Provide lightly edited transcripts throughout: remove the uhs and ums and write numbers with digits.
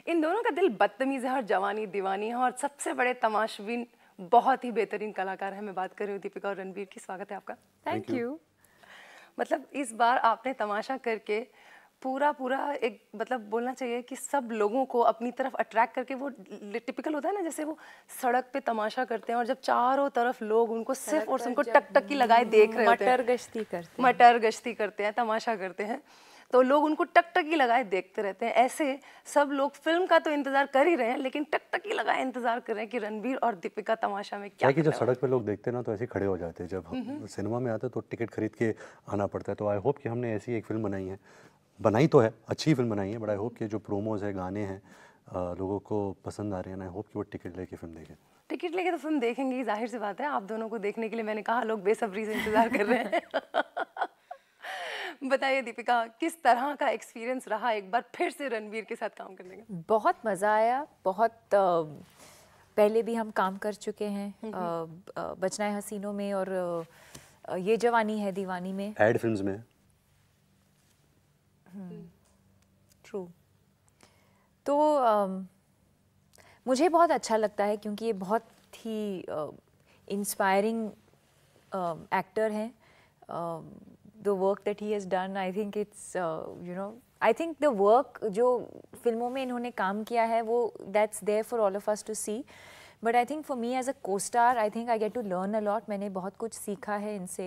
इन दोनों का दिल बदतमीज है और जवानी दीवानी है और सबसे बड़े तमाशबीन बहुत ही बेहतरीन कलाकार है। मैं बात कर रही हूँ दीपिका और रणबीर की। स्वागत है आपका। Thank you. मतलब इस बार आपने तमाशा करके पूरा एक मतलब बोलना चाहिए कि सब लोगों को अपनी तरफ अट्रैक्ट करके, वो टिपिकल होता है ना जैसे वो सड़क पे तमाशा करते हैं और जब चारों तरफ लोग उनको सिर्फ और उनको टकटकी लगाए देख रहे होते हैं, मटर गश्ती करते हैं, तमाशा करते हैं, तो लोग उनको टकटकी लगाए देखते रहते हैं। ऐसे सब लोग फिल्म का तो इंतजार कर ही रहे हैं लेकिन टकटकी लगाए इंतजार कर रहे हैं कि रणबीर और दीपिका तमाशा में क्या कि जब सड़क पे लोग देखते हैं ना तो ऐसे खड़े हो जाते हैं। जब हम सिनेमा में आते हैं तो टिकट खरीद के आना पड़ता है। तो आई होप कि हमने ऐसी एक फिल्म बनाई तो है, अच्छी फिल्म बनाई है, बट आई होप कि जो प्रोमोज है, गाने हैं, लोगों को पसंद आ रहे हैं। आई होप कि वो टिकट लेके फिल्म देखें। टिकट लेके तो फिल्म देखेंगे, जाहिर सी बात है। आप दोनों को देखने के लिए मैंने कहा लोग बेसब्री से इंतजार कर रहे हैं। बताइए दीपिका, किस तरह का एक्सपीरियंस रहा एक बार फिर से रणबीर के साथ काम करने का? बहुत मज़ा आया। बहुत पहले भी हम काम कर चुके हैं बचना है हसीनों में और ये जवानी है दीवानी में, एड फिल्म्स में। ट्रू। तो मुझे बहुत अच्छा लगता है क्योंकि ये बहुत ही इंस्पायरिंग एक्टर हैं। The work that he has done, I think it's I think the work जो फिल्मों में इन्होंने काम किया है वो that's there for all of us to see. But I think for me as a co-star, I think I get to learn a lot. मैंने बहुत कुछ सीखा है इनसे,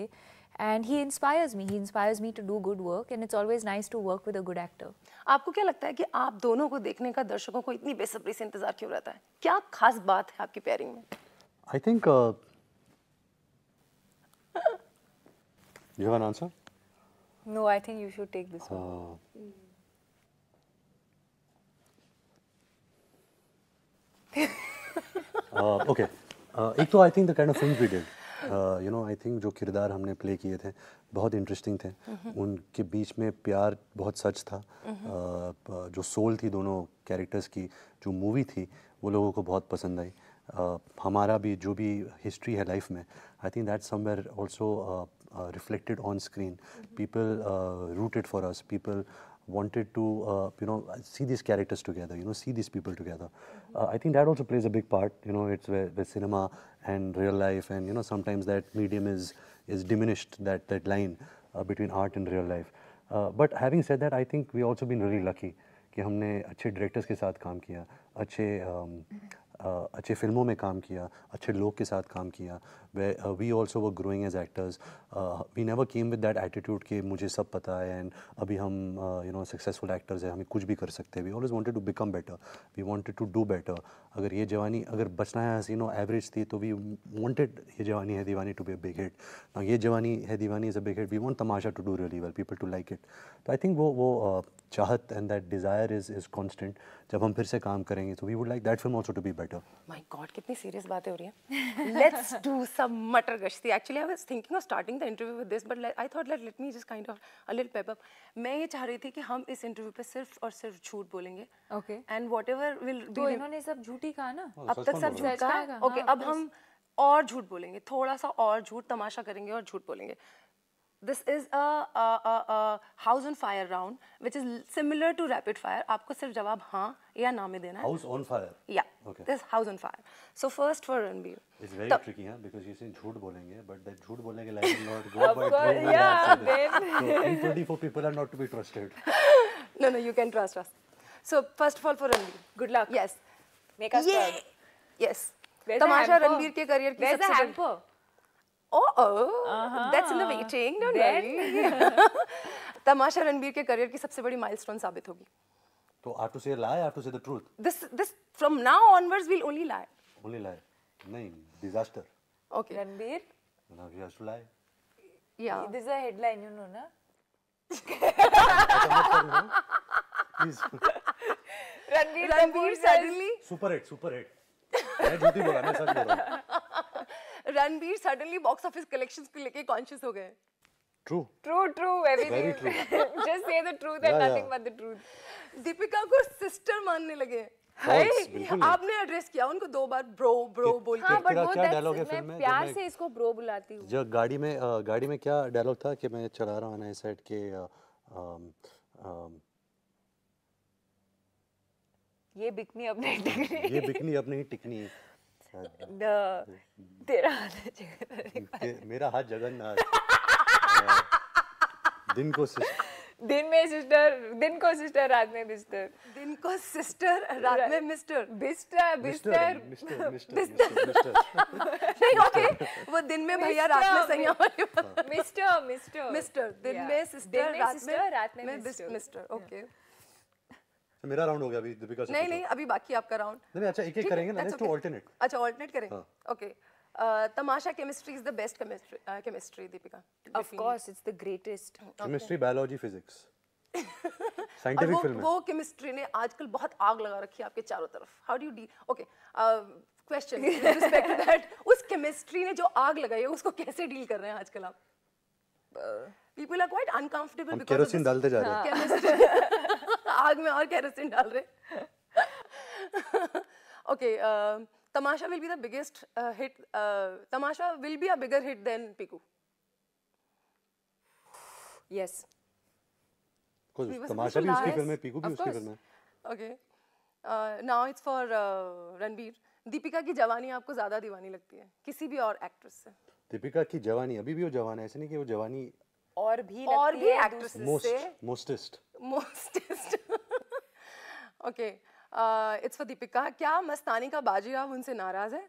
and he inspires me. He inspires me to do good work, and it's always nice to work with a good actor. आपको क्या लगता है कि आप दोनों को देखने का दर्शकों को इतनी बेसब्री से इंतजार क्यों रहता है? क्या खास बात है आपकी पेयरिंग में? I think you have an answer? No, I think you should take this one. Okay. एक तो I think the kind of films we did, I think जो किरदार हमने प्ले किए थे बहुत इंटरेस्टिंग थे। उनके बीच में प्यार बहुत सच था। जो सोल थी दोनों कैरेक्टर्स की, जो मूवी थी वो लोगों को बहुत पसंद आई। हमारा भी जो भी हिस्ट्री है लाइफ में, I think that somewhere also reflected on screen. People rooted for us. People wanted to see these characters together, see these people together. I think that also plays a big part. It's where cinema and real life, and sometimes that medium is diminished, that line between art and real life. But having said that, I think we also been really lucky कि हमने अच्छे directors के साथ काम किया, अच्छे फिल्मों में काम किया, अच्छे लोग के साथ काम किया। We also were growing as actors. We never came with that attitude कि मुझे सब पता है एंड अभी हम सक्सेसफुल एक्टर्स हैं, हमें कुछ भी कर सकते हैं। We always wanted to become better, we wanted to do better. अगर बचना है हसीनों एवरेज थी तो we wanted Yeh Jawaani Hai Deewani to be a big hit. Now Yeh Jawaani Hai Deewani is a big hit, we want Tamasha to do really well, people to like it. तो I think वो चाहत and that desire is constant. जब हम फिर से काम करेंगे तो we would like that film also to be better. My God, कितनी सीरियस बातें हो रही हैं। Let's do some मटर गश्ती. Actually, I was thinking of starting the interview with this, but I thought let me just kind of a little pep up. मैं ये चाह रही थी कि हम इस इंटरव्यू पे सिर्फ और सिर्फ झूठ बोलेंगे. Okay. And whatever will be. तो इन्होंने सब झूठी कहा ना? अब तक सब झूठ कहा. Okay, अब हम और झूठ बोलेंगे, थोड़ा सा और झूठ, तमाशा करेंगे और झूठ बोलेंगे. This is a house on fire round, which is similar to rapid fire. आपको सिर्फ जवाब हाँ या ना में देना है. House on fire. Yeah. Okay. This house on fire. So first for Ranbir. It's very tricky, huh? Because you say झूठ बोलेंगे, but that झूठ बोलने के like not go by true. Yeah. So 24 people are not to be trusted. No, you can trust us. So first of all for Ranbir. Good luck. Yes. Make us proud. Yes. तमाशा रणबीर के career की सबसे बड़ी. Hamper? That's in the waiting. Don't worry. तमाशा रणबीर के career की सबसे बड़ी milestone साबित होगी. तो I have to say a lie, I have to say the truth. This from now onwards we'll only lie. Only lie. नहीं, disaster. Okay. Ranbir? Now he has to lie. Yeah. This is a headline, you know, na? Please. Ranbir suddenly. Super hit. मैं झूठी बोला, मैं सच बोल रहा हूँ. Ranbir suddenly box office collections को लेके कॉन्शियस हो गए. True. Very true. Just say the truth and nothing but the truth. Deepika को सिस्टर मानने लगे. आपने एड्रेस किया उनको 2 बार ब्रो बोल के. हाँ, बट वो मैं प्यार से इसको ब्रो बुलाती हूँ. जब गाड़ी में क्या डायलॉग था कि मैं चला रहा हूँ ना सेट के ये बिकनी अपने टिकनी ये बिकनी अपने ही टिकनी। तेरा हाथ है जगन्नाथ। मेरा हाथ जगन्नाथ। दिन को दिन में सिस्टर, दिन को सिस्टर, रात में बिस्तर। दिन को सिस्टर, रात में मिस्टर। बिस्तर बिस्तर मिस्टर। नहीं, ओके, वो दिन में भैया, रात में सैया वाली बात। मिस्टर मिस्टर मिस्टर, दिन में सिस्टर, रात में मिस्टर। ओके, मेरा राउंड हो गया अभी, दीपिका से नहीं पूछो। नहीं, अभी बाकी आपका राउंड। नहीं अच्छा, एक एक करेंगे ना, लेट्स डू ऑल्टरनेट। अच्छा, ऑल्टरनेट करें। हाँ। Okay, Tamasha chemistry is the best chemistry, Deepika. Of course, it's the greatest. Chemistry, biology, physics, और साइंटिफिक फिल्म है। वो केमिस्ट्री ने आजकल बहुत आग लगा रखी है आपके चारों तरफ। हाउ डू यू डी? Okay, question with respect to that, उस केमिस्ट्री ने जो आग लगाई है उसको कैसे डील कर रहे हैं आजकल आप? People are quite uncomfortable because kerosene डालते जा रहे हैं। केमिस्ट्री आग में और केरोसिन डाल रहे। Okay, Tamasha will be the biggest hit, Tamasha will be a bigger hit than Piku. Yes. Tamasha भी उसकी फिल्म है, पीकू भी उसकी फिल्म है। Okay, now it's for Ranbir. Deepika की जवानी आपको ज्यादा दीवानी लगती है किसी भी और एक्ट्रेस से? दीपिका की जवानी, अभी भी वो जवान है, ऐसे नहीं कि वो जवानी और भी एक्ट्रेस से mostest. Okay, it's for Deepika. क्या मस्तानी का बाजीराव उनसे नाराज है?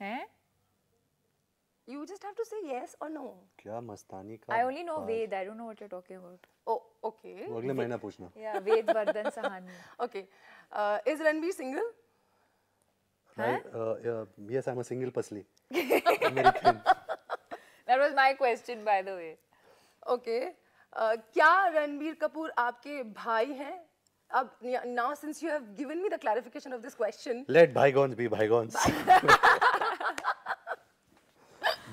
हैं? You just have to say yes or no. क्या मस्तानी का? I only know Ved. I don't know what you're talking about. Oh, okay. वो अगले महीना पूछना। Yeah, Ved Vardhan Sahani. Okay. Is Ranveer single? Yes, I'm a single pasli. That was my question, by the way. Okay. क्या रणबीर कपूर आपके भाई हैं? अब now since you have given me the clarification of this question. Let bygones be bygones.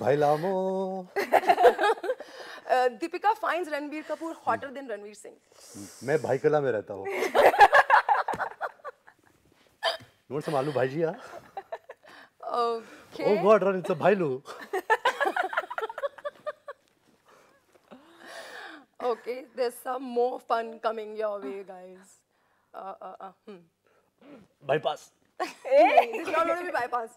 भाई लामो। Deepika finds Ranbir Kapoor hotter than Ranveer Singh. मैं भाई कला में रहता हूँ। नोट संभालू भाई जी। Okay. Oh God, Ron, it's a भाईलू। Okay, there's some more fun coming your way, guys. Bypass. This is not going to be bypass.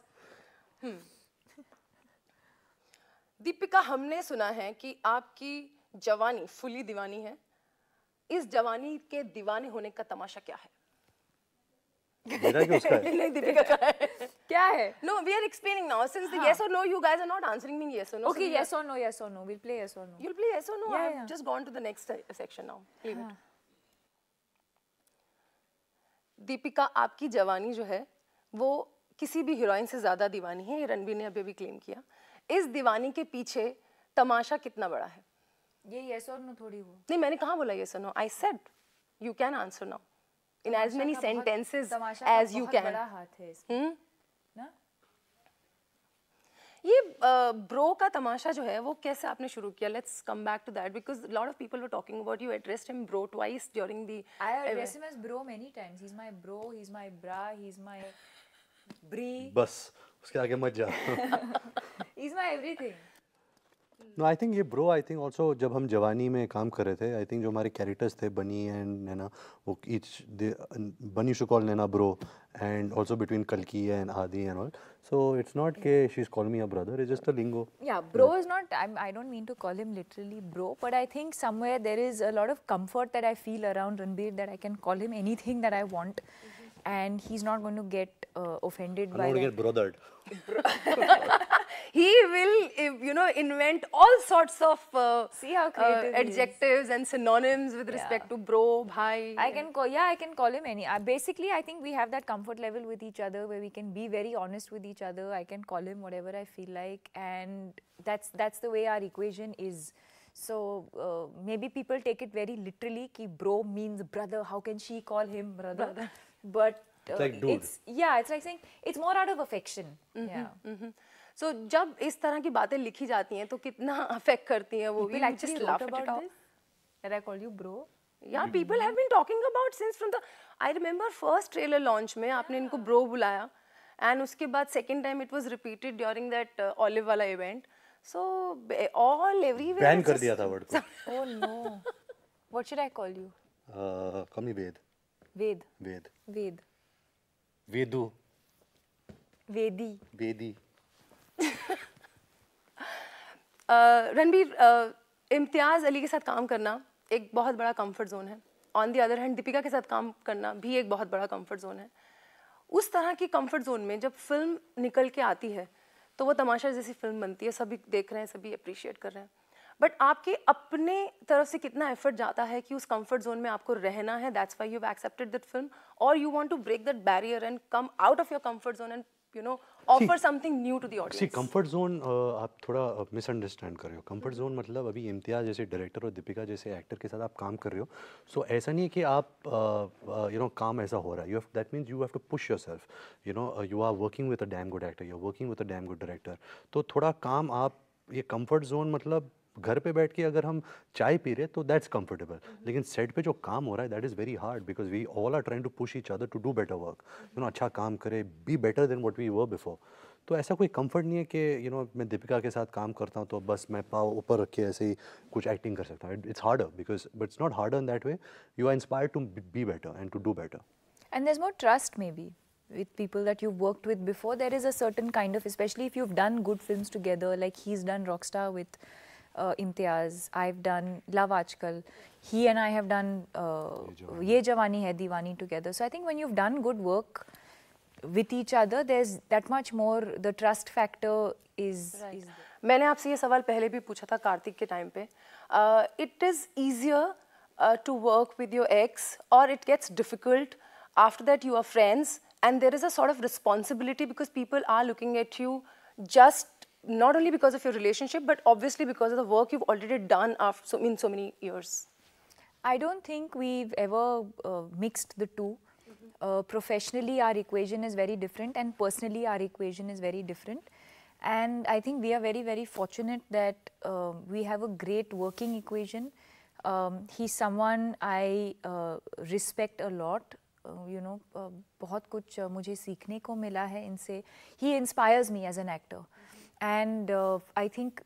Deepika, हमने सुना है कि आपकी जवानी फुली दीवानी है। इस जवानी के दीवाने होने का तमाशा क्या है? मेरा क्या उसका है? नहीं, दीपिका का है। क्या है? No, we are explaining now. Since the yes or no, you guys are not answering me yes or no. Okay, so yes or no, yes or no. We'll play yes or no. You'll play yes or no. Yeah, I've yeah. just gone to the next section now. Leave it. Deepika, आपकी जवानी जो है वो किसी भी heroine से ज्यादा दीवानी है, ये रणबीर ने अभी भी क्लेम किया। इस दीवानी के पीछे तमाशा कितना बड़ा है? ये yes or no थोड़ी हो। नहीं, मैंने कहाँ बोला yes or no? I said you can answer now in as many sentences as you can. बड़ा हाथ है इसमें, ना? ये ब्रो का तमाशा जो है वो कैसे आपने शुरू किया? Let's come back to that because a lot of people were talking about you addressed him bro twice during the. I addressed him as bro many times. He's my bro, he's my bra, he's my brie. बस उसके आगे मत जा। He's my everything. No, I think ये bro, I think also जब हम जवानी में काम कर रहे थे, I think जो हमारे कैरेक्टर्स थे बनी एंड नैना, वो each बनी should call Naina bro and also between Kalki and Adi and all. So it's not के she's calling me a brother, it's just a lingo. Yeah, bro is not, I don't mean to call him literally bro, but I think somewhere there is a lot of comfort that I feel around Ranbir that I can call him anything that I want and he's not going to get offended by I'm that. not get brothered. He will, you know, invent all sorts of See how creative he is. adjectives and synonyms with respect to bro, bhai. I can call him any. Basically, I think we have that comfort level with each other where we can be very honest with each other. I can call him whatever I feel like, and that's the way our equation is. So maybe people take it very literally. Ki bro means brother. How can she call him brother? But It's like dude. it's like saying it's more out of affection. Yeah. So जब इस तरह की बातें लिखी जाती हैं तो कितना अफेक्ट करती हैं वो? People actually wrote about this. That I call you bro. Yeah, people have been talking about since from the. I remember first trailer launch में आपने इनको bro बुलाया, and उसके बाद second time it was repeated during that Olive वाला event. So all everywhere. Ban कर दिया था वर्ड को। Oh no. What should I call you? Call me Ved. Ved. Veda, Ved. Vedu, Vedi. वेदी. रणबीर, इम्तियाज़ अली के साथ काम करना एक बहुत बड़ा कंफर्ट जोन है. On the other hand Deepika के साथ काम करना भी एक बहुत बड़ा कंफर्ट जोन है. उस तरह की कंफर्ट जोन में जब फिल्म निकल के आती है तो वो तमाशा जैसी फिल्म बनती है, सभी देख रहे हैं, सभी अप्रिशिएट कर रहे हैं. बट आपके अपने तरफ से कितना एफर्ट जाता है कि उस कंफर्ट जोन में आपको रहना है, that's why you have accepted that film, और you want to break that barrier and come out of your comfort zone and you know offer something new to desi audience? Comfort zone आप थोड़ा misunderstand कर रहे हो. Comfort zone मतलब अभी इम्तियाज़ जैसे director और दीपिका जैसे एक्टर के साथ आप काम कर रहे हो, सो ऐसा नहीं है कि आप यू नो काम ऐसा हो रहा है. You have, that means you have to push yourself. You know you are working with a damn good actor, you are working with a damn good director. तो थोड़ा काम आप, ये कंफर्ट जोन मतलब घर पे बैठ के अगर हम चाय पी रहे तो दैट्स कंफर्टेबल, लेकिन सेट पे जो काम हो रहा है that is very hard because we all are trying to push each other to do better work. You know अच्छा काम करे, be better than what we were before. तो ऐसा कोई कंफर्ट नहीं है कि यू नो मैं दीपिका के साथ काम करता हूँ तो बस मैं पाँव ऊपर रख के ऐसे ही कुछ एक्टिंग कर सकता हूँ. It's harder because but it's not harder in that way. You are inspired to be better and to do better. And there's more trust maybe with people that you've worked with before. There is a certain kind of, especially if you've done good films together, like he's done Rockstar with Imtiaz, I've done Love Aajkal. He and I have done Ye Jawani Hai Deewani together. So I think when you've done good work with each other, there's that much more, the trust factor is there. मैंने आपसे ये सवाल पहले भी पूछा था कार्तिक के time पे. It is easier to work with your ex और it gets difficult after that you are friends and there is a sort of responsibility because people are looking at you just not only because of your relationship but obviously because of the work you've already done after in so many years? I don't think we've ever mixed the two. Professionally, our equation is very different, and personally, our equation is very different. And I think we are very, very fortunate that we have a great working equation. He's someone I respect a lot. You know, बहुत कुछ मुझे सीखने को मिला है इनसे. He inspires me as an actor. And I think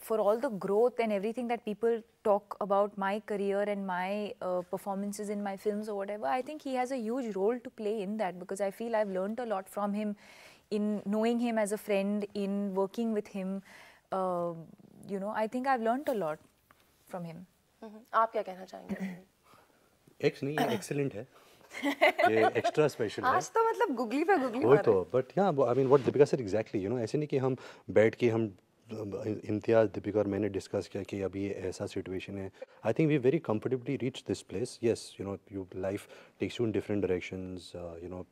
for all the growth and everything that people talk about my career and my performances in my films or whatever, I think he has a huge role to play in that because I feel I've learned a lot from him in knowing him as a friend, in working with him. You know, I think I've learned a lot from him. आप क्या कहना चाहेंगे? X नहीं है, excellent है. ये extra special है. आज तो मतलब गुगली पे गुगली वही मार तो. रहे हैं. बट या I mean what Deepika said exactly. You know ऐसे नहीं कि हम बैठ के हम इम्तियाज़, दीपिका और मैंने डिस्कस किया कि अभी ये ऐसा सिचुएशन है. I think we very comfortably reach this place. Yes, you know you life takes you in different directions, you know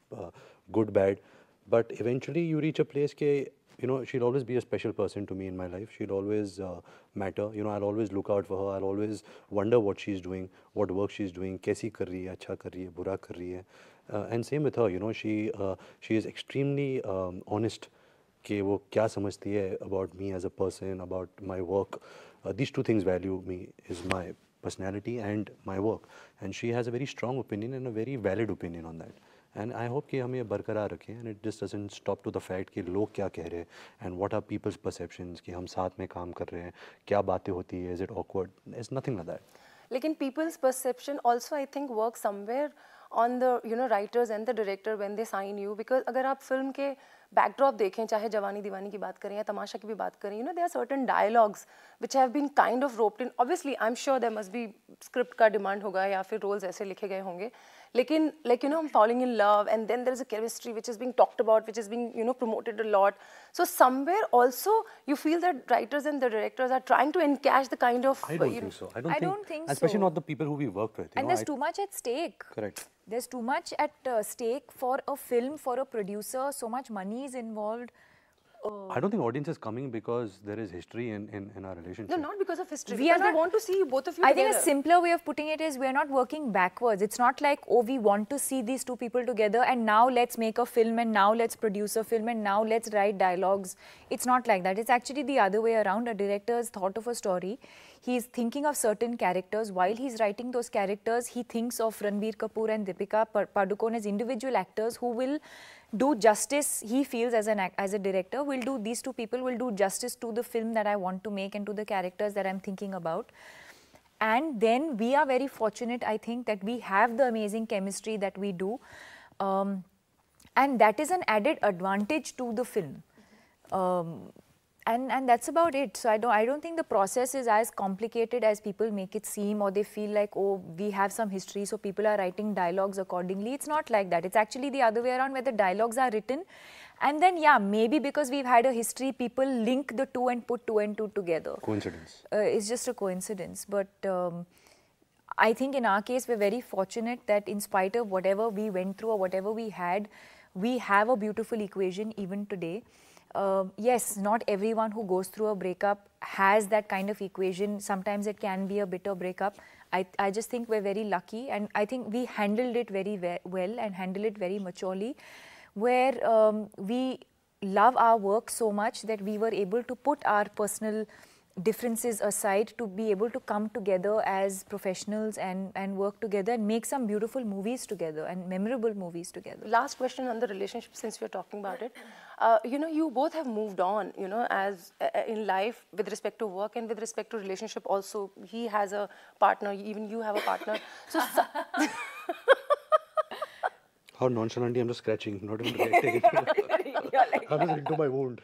good bad, but eventually you reach a place ke, you know, she'll always be a special person to me in my life. She'll always matter. You know, I'll always look out for her. I'll always wonder what she's doing, what work she's doing, कैसी कर रही है, अच्छा कर रही है, बुरा कर रही है. And same with her, you know, she is extremely honest कि वो क्या समझती है about me as a person, about my work. These two things value me, is my personality and my work. And she has a very strong opinion and a very valid opinion on that. And I hope कि हम ये बरकरार रखें and it just doesn't stop to the fact कि लोग क्या कह रहे हैं and what are people's perceptions कि हम साथ में काम कर रहे हैं, क्या बातें होती है, is it awkward? It's nothing like that. लेकिन people's perception also I think works somewhere on the writers and the director when they sign you, because अगर आप फिल्म के बैकड्रॉप देखें, चाहे जवानी दीवानी की बात करें या तमाशा की भी बात करें, there are certain dialogues which have been kind of roped in. Obviously I'm sure there must be script का demand होगा या फिर roles ऐसे लिखे गए होंगे, लेकिन I'm falling in love and then there is a chemistry which is being talked about, which is being promoted a lot. So somewhere also you feel that writers and the directors are trying to encash the kind of I don't think so. I don't think especially so. Not the people who we worked with. And there's too much at stake. Correct. There's too much at stake for a film, for a producer. So much money is involved. I don't think audience is coming because there is history in our relationship. No, not because of history. We are because not, they want to see both of you I together. think a simpler way of putting it is we are not working backwards. It's not like, oh, we want to see these two people together and now let's make a film and now let's produce a film and now let's write dialogues. It's not like that. It's actually the other way around. A director has thought of a story. He's thinking of certain characters. While he's writing those characters, he thinks of Ranbir Kapoor and Deepika Padukone as individual actors who will do justice. He feels as a director, these two people will do justice to the film that I want to make and to the characters that I'm thinking about. and then we are very fortunate, I think, that we have the amazing chemistry that we do, and that is an added advantage to the film. And that's about it. So I don't think the process is as complicated as people make it seem, or they feel like, oh, we have some history, so people are writing dialogues accordingly. It's not like that. It's actually the other way around, where the dialogues are written, and then yeah, maybe because we've had a history, people link the two and put two and two together. Coincidence. It's just a coincidence. But I think in our case, we're very fortunate that in spite of whatever we went through or whatever we had, we have a beautiful equation even today. Yes, not everyone who goes through a breakup has that kind of equation. Sometimes it can be a bitter breakup. I just think we're very lucky, and I think we handled it very well and handled it very maturely, where we love our work so much that we were able to put our personal differences aside to be able to come together as professionals and work together and make some beautiful movies together and memorable movies together. Last question on the relationship, since we're talking about it. You know, you both have moved on, you know, as in life with respect to work and with respect to relationship also. He has a partner, even you have a partner. So How nonchalantly I'm just scratching, not even reacting. I'm just into my wound.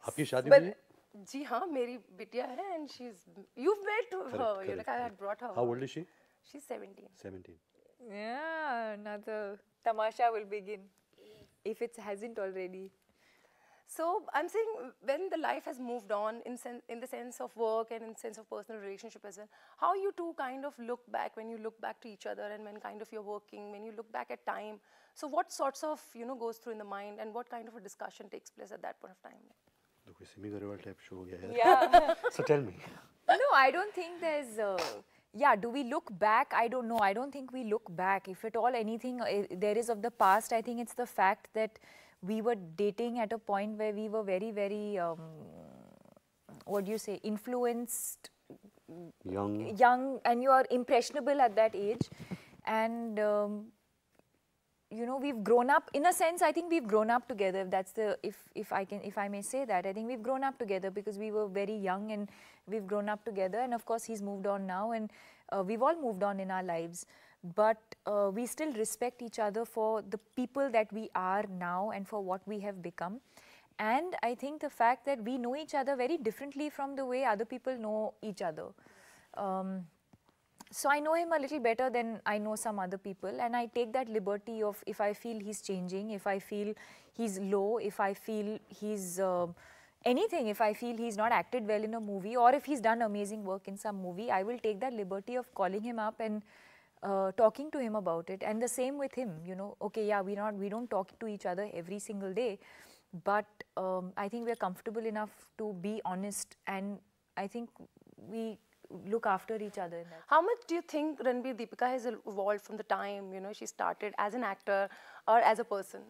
आपकी शादी हुई है? जी हाँ, मेरी बिटिया है, and you've met her, you know, I had brought her. How old is she? She's 17. 17. Yeah, another tamasha will begin, if it hasn't already. So I'm saying, when the life has moved on in the sense of work and in sense of personal relationship as well, how you two kind of look back when you look back to each other, and when kind of you're working, when you look back at time. So what sorts of, you know, goes through in the mind, and what kind of a discussion takes place at that point of time? तो कोई Simi Garewal type show हो गया यार. Yeah. So tell me. No, I don't think there's. Yeah, do we look back? I don't know. I don't think we look back. If at all anything there is of the past, I think it's the fact that we were dating at a point where we were very, very, what do you say, influenced. Young, and you are impressionable at that age. And, you know, we've grown up, in a sense, I think we've grown up together. That's the, if I may say that, I think we've grown up together because we were very young and we've grown up together. And of course, he's moved on now, and we've all moved on in our lives. But we still respect each other for the people that we are now and for what we have become. And I think the fact that we know each other very differently from the way other people know each other. So I know him a little better than I know some other people, and I take that liberty of, if I feel he's changing, if I feel he's low, if I feel he's anything, if I feel he's not acted well in a movie, or if he's done amazing work in some movie, I will take that liberty of calling him up and talking to him about it. And the same with him, you know, okay, yeah, we don't talk to each other every single day, but I think we're comfortable enough to be honest, and I think we look after each other in that. How much do you think Ranbir Deepika has evolved from the time, you know, she started as an actor or as a person?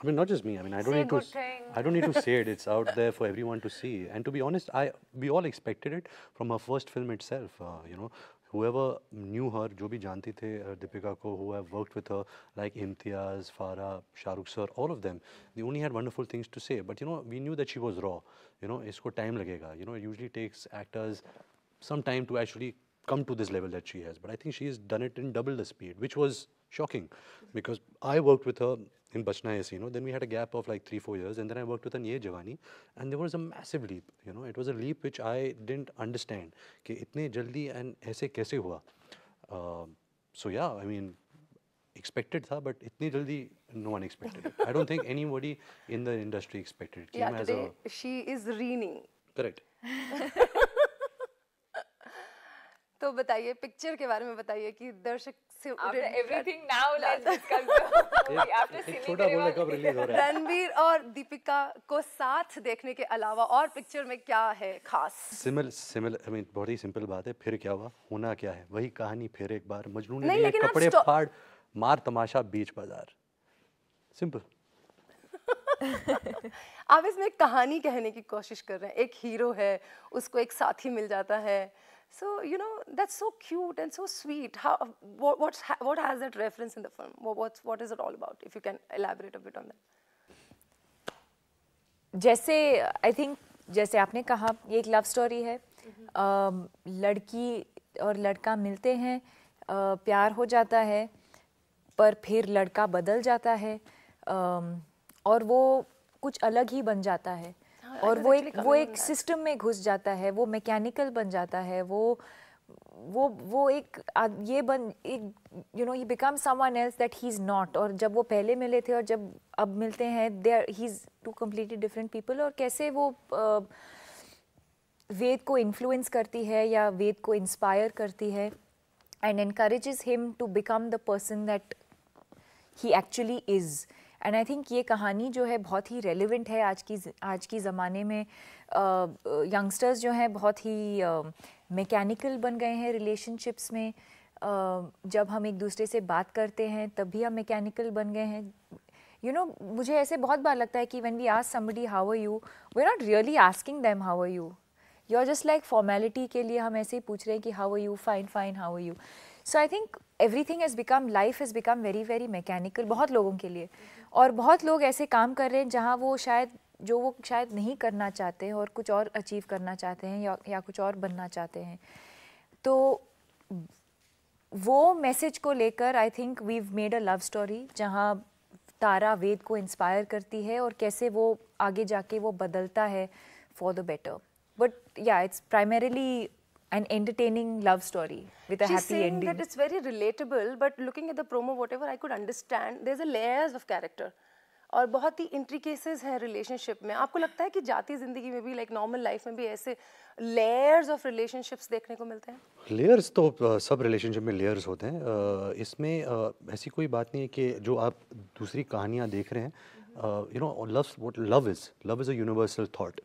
I mean, not just me. I mean, I don't need to say it. It's out there for everyone to see. And to be honest, we all expected it from her first film itself. You know, whoever knew her, जो भी जानती थे Deepika को, who have worked with her, like Imtiaz, Farah, Shahrukh sir, all of them, they only had wonderful things to say. But you know, we knew that she was raw. You know, इसको time लगेगा. You know, it usually takes actors some time to actually come to this level that she has. But I think she has done it in double the speed, which was shocking, because I worked with her in Bachna Aisi, you know, then we had a gap of like 3-4 years, and then I worked with her in Ye Jawani, and there was a massive leap, you know, it was a leap which I didn't understand, कि इतने जल्दी and ऐसे कैसे हुआ. So yeah, I mean, expected tha, but itni jaldi no one expected it. I don't think anybody in the industry expected it. Yeah, today she is reigning. Correct. तो बताइए, picture के बारे में बताइए कि दर्शक से After everything now, let's discuss the movie. After एक छोटा बोलने कब रिलीज हो रहा है? रणबीर और दीपिका को साथ देखने के अलावा और पिक्चर में क्या है खास? सिमिलर, I mean, बहुत ही सिंपल बात है. फिर क्या हुआ, होना क्या है, वही कहानी फिर एक बार. मजनू ने लिए कपड़े फाड़, मार तमाशा बीच बाजार. सिंपल. आप इसमें कहानी कहने की कोशिश कर रहे हैं. एक हीरो है, उसको एक साथी मिल जाता है. So, you know, that's so cute and so sweet. What has that reference in the film? What is it all about? If you can elaborate a bit on that. जैसे I think जैसे आपने कहा, ये एक love story है. लड़की और लड़का मिलते हैं, प्यार हो जाता है, पर फिर लड़का बदल जाता है और वो कुछ अलग ही बन जाता है। और वो एक सिस्टम में घुस जाता है, वो मैकेनिकल बन जाता है, वो एक ये बन एक you know he become someone else that he is not. और जब वो पहले मिले थे और जब अब मिलते हैं, they are he is two completely different people. और कैसे वो वेद को इन्फ्लुएंस करती है या वेद को इंस्पायर करती है and encourages him to become the person that he actually is. And I think ये कहानी जो है बहुत ही रेलिवेंट है आज की ज़माने में। यंगस्टर्स जो हैं बहुत ही मैकेनिकल बन गए हैं रिलेशनशिप्स में। जब हम एक दूसरे से बात करते हैं तब भी हम मैकेनिकल बन गए हैं। यू नो मुझे ऐसे बहुत बार लगता है कि when we ask somebody how are you, we are not really asking them how are you, you are just like formality के लिए हम ऐसे ही पूछ रहे हैं कि how are you, fine fine, how are you. So I think everything has become, life has become very very mechanical बहुत लोगों के लिए। और बहुत लोग ऐसे काम कर रहे हैं जहाँ वो शायद नहीं करना चाहते हैं और कुछ और अचीव करना चाहते हैं या कुछ और बनना चाहते हैं। तो वो मैसेज को लेकर I think we've made a love story जहाँ तारा वेद को इंस्पायर करती है और कैसे वो आगे जाके वो बदलता है फॉर द बेटर। बट या it's primarily an entertaining love story with a She's happy saying ending. that it's very relatable, but looking at the promo, whatever I could understand, there's a layers of character. और बहुत ही इंट्रिकेसेस हैं relationship में। आपको लगता है कि जाती ज़िंदगी में भी, लाइक नॉर्मल लाइफ में भी, ऐसे लेयर्स ऑफ रिलेशनशिप्स देखने को मिलते हैं? लेयर्स तो सब रिलेशनशिप में लेयर्स होते हैं। इसमें ऐसी कोई बात नहीं है कि जो आप दूसरी कहानियाँ देख रहे हैं, you know love is a universal thought.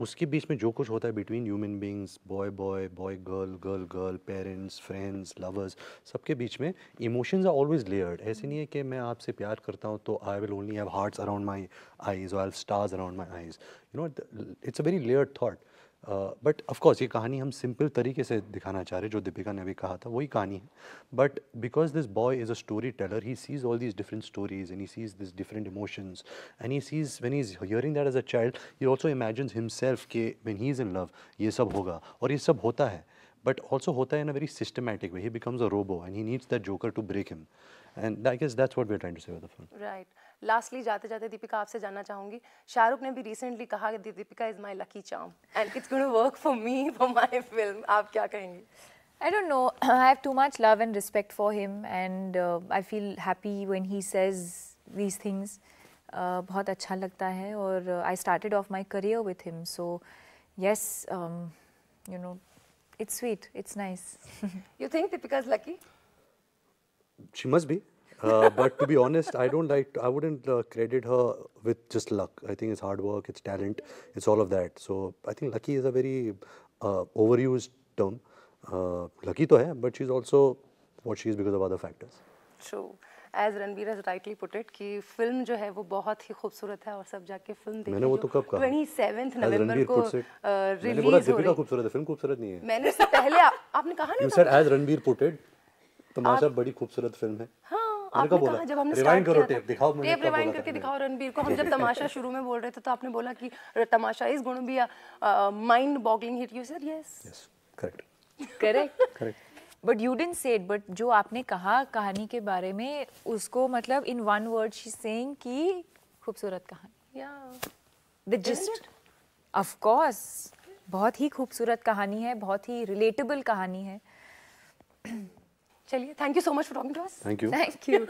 उसके बीच में जो कुछ होता है between human beings, boy girl, girl girl, parents, friends, lovers, सबके बीच में इमोशंस आर ऑलवेज लेयर्ड। ऐसे नहीं है कि मैं आपसे प्यार करता हूँ तो I will only have hearts around my eyes और I have stars around my eyes. You know it's a very layered thought. But of course ये कहानी हम सिंपल तरीके से दिखाना चाह रहे हैं, जो दीपिका ने अभी कहा था वही कहानी है। But because this boy is a story teller, he sees all these different stories and he sees this different emotions and he sees when he is hearing that as a child, he also imagines himself के when he is in love ये सब होगा, और ये सब होता है, but also hota hai in a very systematic way. He becomes a robo and he needs that joker to break him, and I guess that's what we're trying to say with the film. Right. Lastly, जाते जाते दीपिका आपसे जानना चाहूँगी, शाहरुख ने भी recently कहा कि Deepika is my lucky charm and it's going to work for me for my film. आप क्या कहेंगी? I don't know. I have too much love and respect for him, and I feel happy when he says these things. बहुत अच्छा लगता है, और I started off my career with him, so yes, you know, it's sweet, it's nice. You think Deepika is lucky? She must be, but to be honest, I wouldn't credit her with just luck. I think it's hard work, it's talent, it's all of that. So I think lucky is a very overused term. Lucky तो है, but she's also what she is because of other factors. True. As Ranveer has rightly put it कि film जो है वो बहुत ही खूबसूरत है, और सब जाके फिल्म देखिए। मैंने वो तो कब कहा? 27 नवंबर को रिलीज हो रही है। दीपिका खूबसूरत है, फिल्म खूबसूरत नहीं है। मैंने उससे पहले आपने कहा नहीं? You said as Ranveer put it, तमाशा बड़ी खूबसूरत फिल्म है। हाँ, आपने कहा जब हमने स्टार्ट किया था। टेप दिखाओ, मुझे टेप रिवाइंड करके दिखाओ रणबीर को। हम जब तमाशा शुरू में बोल रहे थे तो आपने बोला कि Tamasha is going to be a mind boggling hit. You said yes. Yes, correct. Correct. But you didn't say it, but जो आपने कहा कहानी के बारे में, उसको मतलब in one word she saying कि खूबसूरत कहानी। या द जिस्ट, ऑफ कोर्स बहुत ही खूबसूरत कहानी है, बहुत ही रिलेटेबल कहानी है। चलिए, thank you so much for talking to us. Thank you. Thank you.